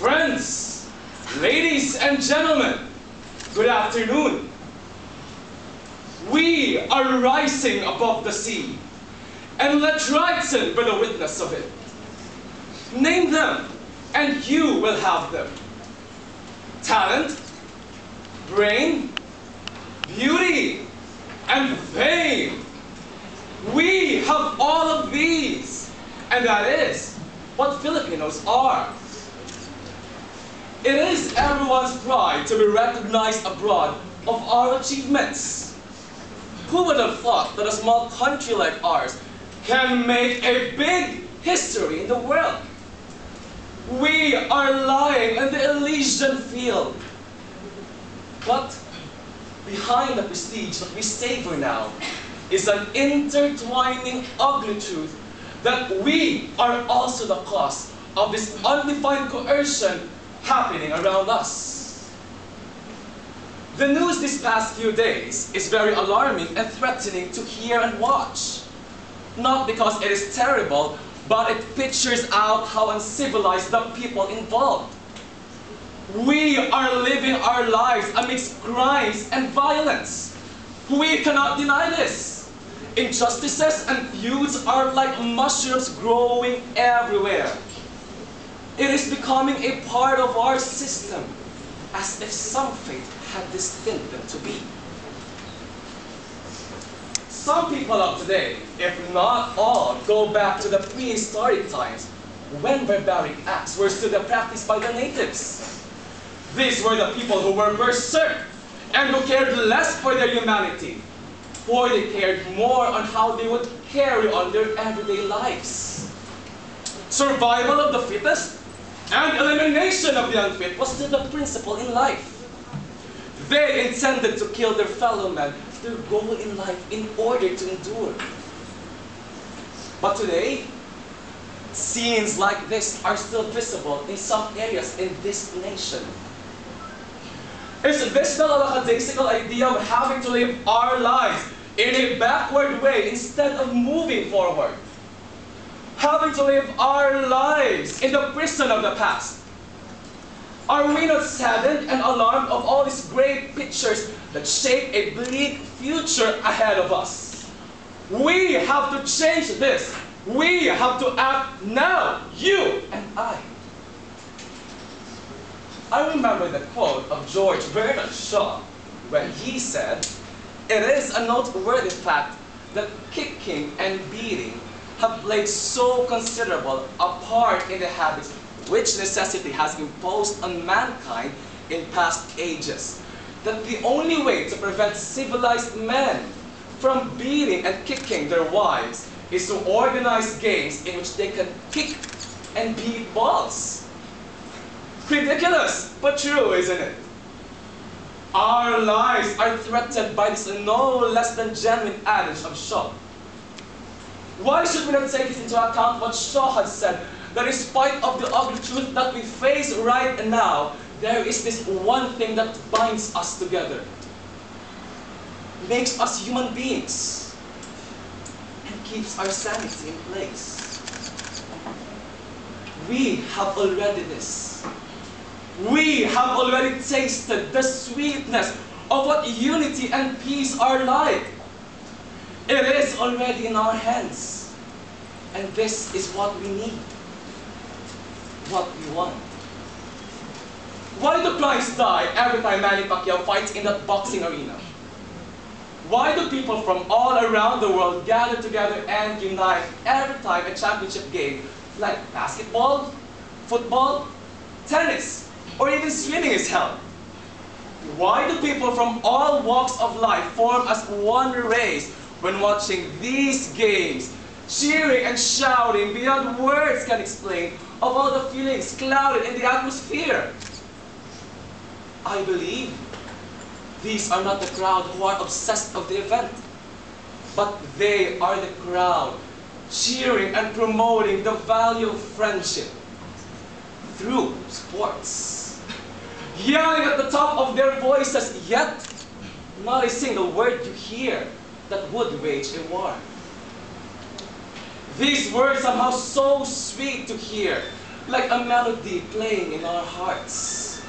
Friends, ladies and gentlemen, good afternoon. We are rising above the sea, and let Triton be the witness of it. Name them, and you will have them. Talent, brain, beauty, and fame. We have all of these, and that is what Filipinos are. It is everyone's pride to be recognized abroad of our achievements. Who would have thought that a small country like ours can make a big history in the world? We are lying in the Elysian field. But behind the prestige that we savor now is an intertwining ugly truth that we are also the cause of this undefined coercion happening around us. The news these past few days is very alarming and threatening to hear and watch. Not because it is terrible, but it pictures out how uncivilized the people involved. We are living our lives amidst crimes and violence. We cannot deny this. Injustices and feuds are like mushrooms growing everywhere. It is becoming a part of our system, as if some fate had destined them to be. Some people of today, if not all, go back to the prehistoric times when barbaric acts were still practiced by the natives. These were the people who were berserk and who cared less for their humanity, for they cared more on how they would carry on their everyday lives. Survival of the fittest and elimination of the unfit was still the principle in life. They intended to kill their fellow man, their goal in life, in order to endure. But today, scenes like this are still visible in some areas in this nation. Is this the lackadaisical idea of having to live our lives in a backward way instead of moving forward? Having to live our lives in the prison of the past? Are we not saddened and alarmed of all these great pictures that shape a bleak future ahead of us? We have to change this. We have to act now, you and I. I remember the quote of George Bernard Shaw when he said, "It is a noteworthy fact that kicking and beating have played so considerable a part in the habits which necessity has imposed on mankind in past ages, that the only way to prevent civilized men from beating and kicking their wives is to organize games in which they can kick and beat balls." Ridiculous, but true, isn't it? Our lives are threatened by this no less than genuine adage of Shaw. Why should we not take into account what Shaw had said, that in spite of the ugly truth that we face right now, there is this one thing that binds us together, makes us human beings, and keeps our sanity in place. We have already this. We have already tasted the sweetness of what unity and peace are like. It is already in our hands. And this is what we need. What we want. Why do Christ die every time Manny Pacquiao fights in that boxing arena? Why do people from all around the world gather together and unite every time a championship game like basketball, football, tennis, or even swimming is held? Why do people from all walks of life form as one race when watching these games, cheering and shouting beyond words can explain of all the feelings clouded in the atmosphere? I believe these are not the crowd who are obsessed of the event, but they are the crowd cheering and promoting the value of friendship through sports, yelling at the top of their voices, yet not a single word you hear that would wage a war. These words somehow so sweet to hear, like a melody playing in our hearts.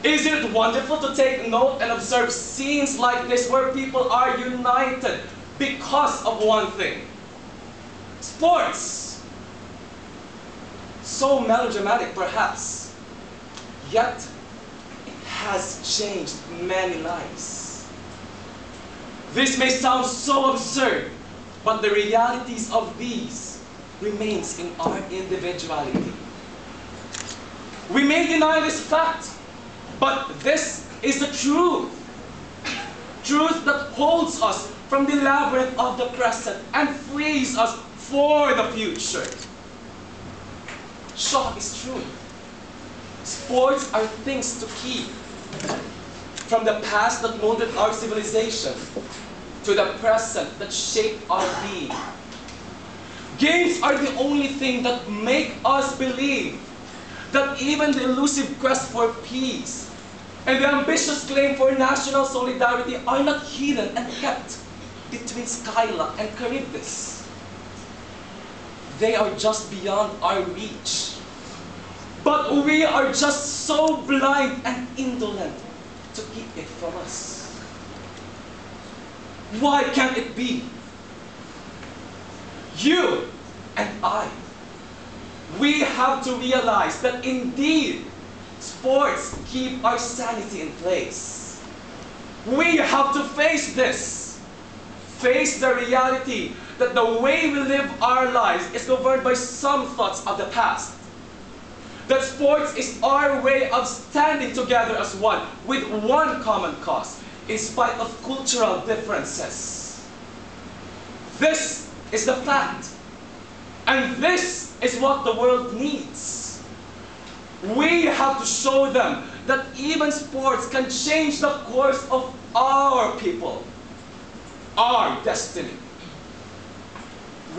Isn't it wonderful to take note and observe scenes like this where people are united because of one thing? Sports. So melodramatic perhaps, yet it has changed many lives. This may sound so absurd, but the realities of these remains in our individuality. We may deny this fact, but this is the truth. Truth that holds us from the labyrinth of the present and frees us for the future. Shock is true. Sports are things to keep. From the past that molded our civilization to the present that shaped our being. Games are the only thing that make us believe that even the elusive quest for peace and the ambitious claim for national solidarity are not hidden and kept between Skyla and Charybdis. They are just beyond our reach. But we are just so blind and indolent to keep it from us. Why can't it be? You and I, we have to realize that indeed, sports keep our sanity in place. We have to face this. Face the reality that the way we live our lives is governed by some thoughts of the past. That sports is our way of standing together as one, with one common cause, in spite of cultural differences. This is the fact. And this is what the world needs. We have to show them that even sports can change the course of our people, our destiny.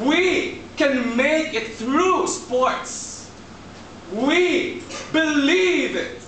We can make it through sports. We believe it.